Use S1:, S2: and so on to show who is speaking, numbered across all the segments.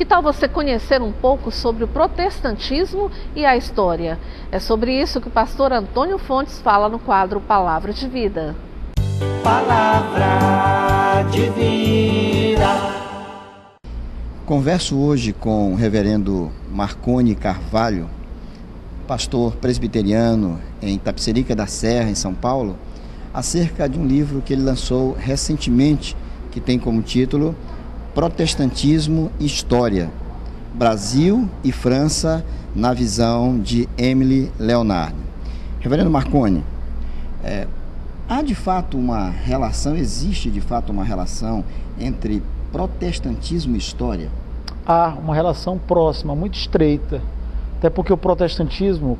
S1: Que tal você conhecer um pouco sobre o protestantismo e a história? É sobre isso que o pastor Antônio Fontes fala no quadro Palavra de Vida.
S2: Palavra de Vida.
S3: Converso hoje com o reverendo Marconi Carvalho, pastor presbiteriano em Itapecerica da Serra, em São Paulo, acerca de um livro que ele lançou recentemente, que tem como título Protestantismo e História, Brasil e França na visão de Émile Leonard. Reverendo Marconi, existe de fato uma relação entre protestantismo e história?
S4: Há uma relação próxima, muito estreita, até porque o protestantismo,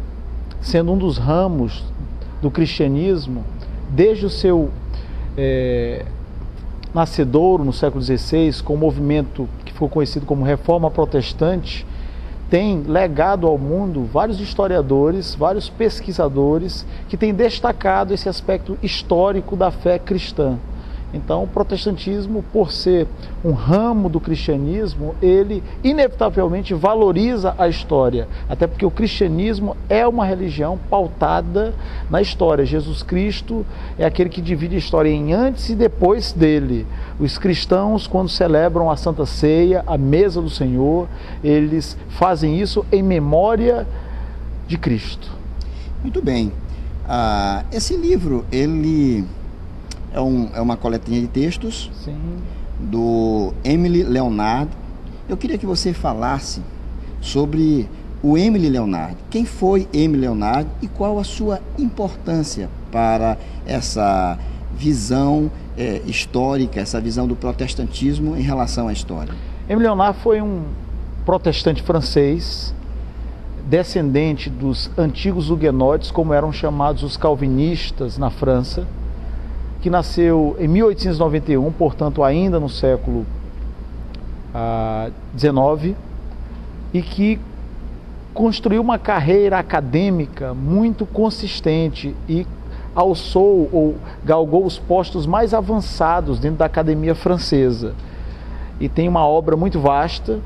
S4: sendo um dos ramos do cristianismo, desde o seu nascedouro no século XVI, com o movimento que ficou conhecido como Reforma Protestante, tem legado ao mundo vários historiadores, vários pesquisadores que têm destacado esse aspecto histórico da fé cristã. Então, o protestantismo, por ser um ramo do cristianismo, ele inevitavelmente valoriza a história, até porque o cristianismo é uma religião pautada na história. Jesus Cristo é aquele que divide a história em antes e depois dele. Os cristãos, quando celebram a Santa Ceia, a mesa do Senhor, eles fazem isso em memória de Cristo.
S3: Muito bem. Esse livro, ele é uma coletânea de textos.
S4: Sim.
S3: Do Émile Leonard. Eu queria que você falasse sobre o Émile Leonard. Quem foi Émile Leonard e qual a sua importância para essa visão histórica, essa visão do protestantismo em relação à história?
S4: Émile Leonard foi um protestante francês, descendente dos antigos huguenotes, como eram chamados os calvinistas na França, que nasceu em 1891, portanto ainda no século XIX, e que construiu uma carreira acadêmica muito consistente e alçou ou galgou os postos mais avançados dentro da academia francesa. E tem uma obra muito vasta,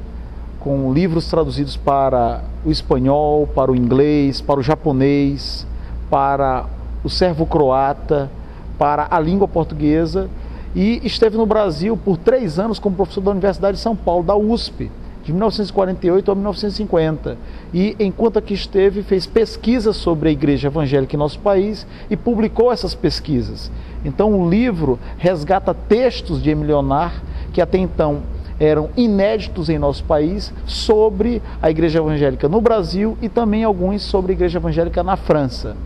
S4: com livros traduzidos para o espanhol, para o inglês, para o japonês, para o servo-croata, para a língua portuguesa, e esteve no Brasil por 3 anos como professor da Universidade de São Paulo, da USP, de 1948 a 1950. E enquanto aqui esteve, fez pesquisas sobre a igreja evangélica em nosso país e publicou essas pesquisas. Então o livro resgata textos de Émile Leonard, que até então eram inéditos em nosso país, sobre a igreja evangélica no Brasil e também alguns sobre a igreja evangélica na França.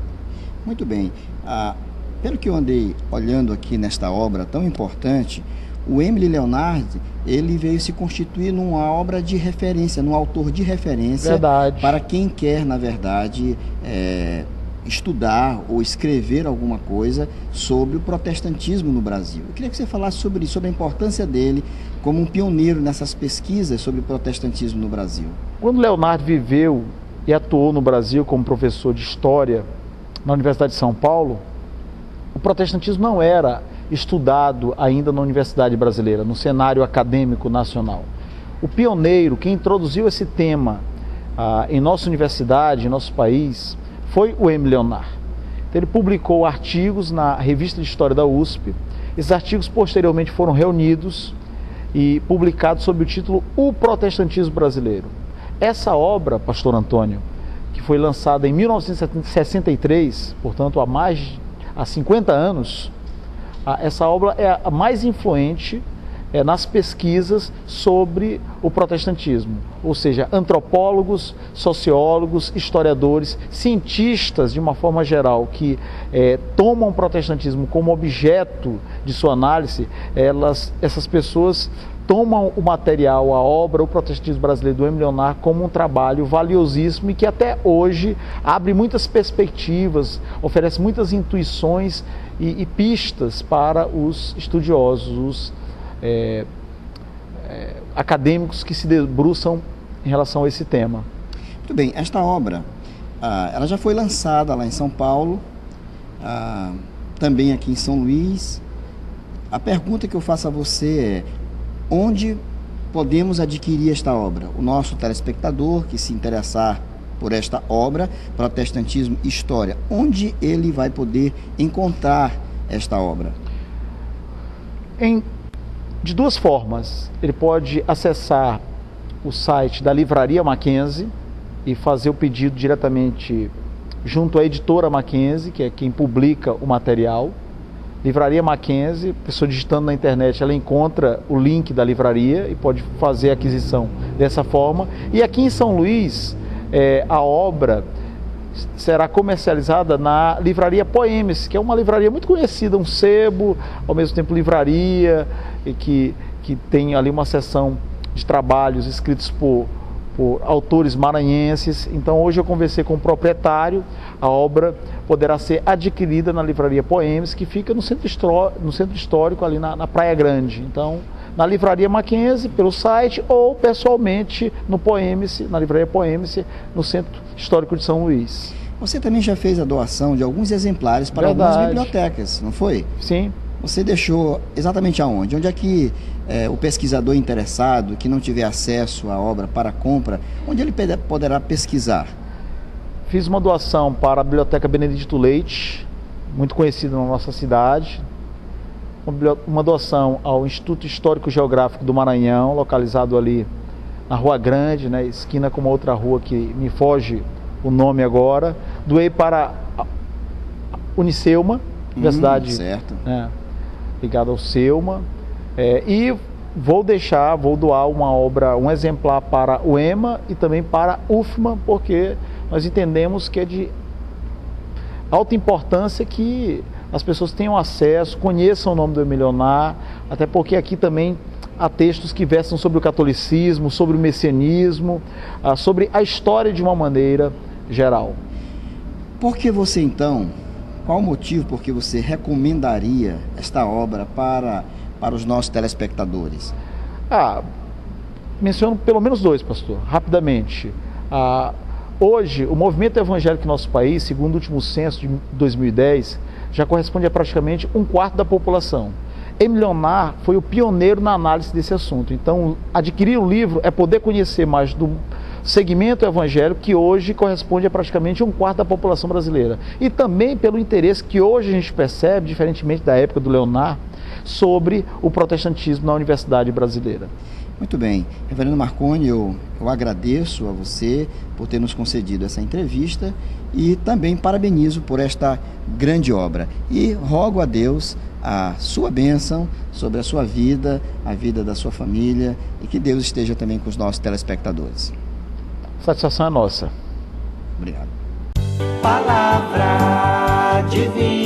S3: Muito bem. Pelo que eu andei olhando aqui nesta obra tão importante, o Émile Leonard, ele veio se constituir numa obra de referência, num autor de referência.
S4: Verdade.
S3: Para quem quer, na verdade, estudar ou escrever alguma coisa sobre o protestantismo no Brasil. Eu queria que você falasse sobre isso, sobre a importância dele como um pioneiro nessas pesquisas sobre o protestantismo no Brasil.
S4: Quando Leonard viveu e atuou no Brasil como professor de História na Universidade de São Paulo, o protestantismo não era estudado ainda na Universidade Brasileira, no cenário acadêmico nacional. O pioneiro, quem introduziu esse tema em nossa universidade, em nosso país, foi o Émile Leonard. Então, ele publicou artigos na Revista de História da USP. Esses artigos posteriormente foram reunidos e publicados sob o título O Protestantismo Brasileiro. Essa obra, pastor Antônio, que foi lançada em 1963, portanto há 50 anos, essa obra é a mais influente nas pesquisas sobre o protestantismo, ou seja, antropólogos, sociólogos, historiadores, cientistas de uma forma geral que tomam o protestantismo como objeto de sua análise, essas pessoas tomam o material, a obra, o Protestantismo Brasileiro do Émile Leonard como um trabalho valiosíssimo e que até hoje abre muitas perspectivas, oferece muitas intuições e pistas para os estudiosos, os acadêmicos que se debruçam em relação a esse tema.
S3: Muito bem, esta obra, ela já foi lançada lá em São Paulo, também aqui em São Luís. A pergunta que eu faço a você é: onde podemos adquirir esta obra? O nosso telespectador que se interessar por esta obra, Protestantismo e História, onde ele vai poder encontrar esta obra?
S4: De duas formas. Ele pode acessar o site da Livraria Mackenzie e fazer o pedido diretamente junto à editora Mackenzie, que é quem publica o material. Livraria Mackenzie, a pessoa digitando na internet, ela encontra o link da livraria e pode fazer a aquisição dessa forma. E aqui em São Luís, a obra será comercializada na Livraria Poemes, que é uma livraria muito conhecida, um sebo, ao mesmo tempo livraria, e que tem ali uma seção de trabalhos escritos por autores maranhenses. Então hoje eu conversei com o proprietário, a obra poderá ser adquirida na Livraria Poemes, que fica no centro histórico ali na Praia Grande. Então, na Livraria Mackenzie, pelo site, ou pessoalmente no Poemes, na Livraria Poemes, no Centro Histórico de São Luís.
S3: Você também já fez a doação de alguns exemplares para algumas bibliotecas, não foi?
S4: Sim.
S3: Você deixou exatamente aonde? Onde é que o pesquisador interessado, que não tiver acesso à obra para compra, onde ele poderá pesquisar?
S4: Fiz uma doação para a Biblioteca Benedito Leite, muito conhecida na nossa cidade. Uma doação ao Instituto Histórico Geográfico do Maranhão, localizado ali na Rua Grande, né, esquina com uma outra rua que me foge o nome agora. Doei para a Unicelma, Universidade ligada ao Selma, e vou doar uma obra, um exemplar para o EMA e também para a UFMA, porque nós entendemos que é de alta importância que as pessoas tenham acesso, conheçam o nome do Emílio Leonard, até porque aqui também há textos que versam sobre o catolicismo, sobre o messianismo, sobre a história de uma maneira geral.
S3: Por que você então, qual o motivo por que você recomendaria esta obra para os nossos telespectadores?
S4: Menciono pelo menos dois, pastor, rapidamente. Hoje, o movimento evangélico em nosso país, segundo o último censo de 2010, já corresponde a praticamente 1/4 da população. Emílio Leonard foi o pioneiro na análise desse assunto. Então, adquirir o livro é poder conhecer mais do segmento evangélico, que hoje corresponde a praticamente 1/4 da população brasileira. E também pelo interesse que hoje a gente percebe, diferentemente da época do Leonard, sobre o protestantismo na universidade brasileira.
S3: Muito bem. Reverendo Marconi, eu agradeço a você por ter nos concedido essa entrevista e também parabenizo por esta grande obra. E rogo a Deus a sua bênção sobre a sua vida, a vida da sua família, e que Deus esteja também com os nossos telespectadores.
S4: Satisfação é nossa.
S3: Obrigado.
S2: Palavra divina.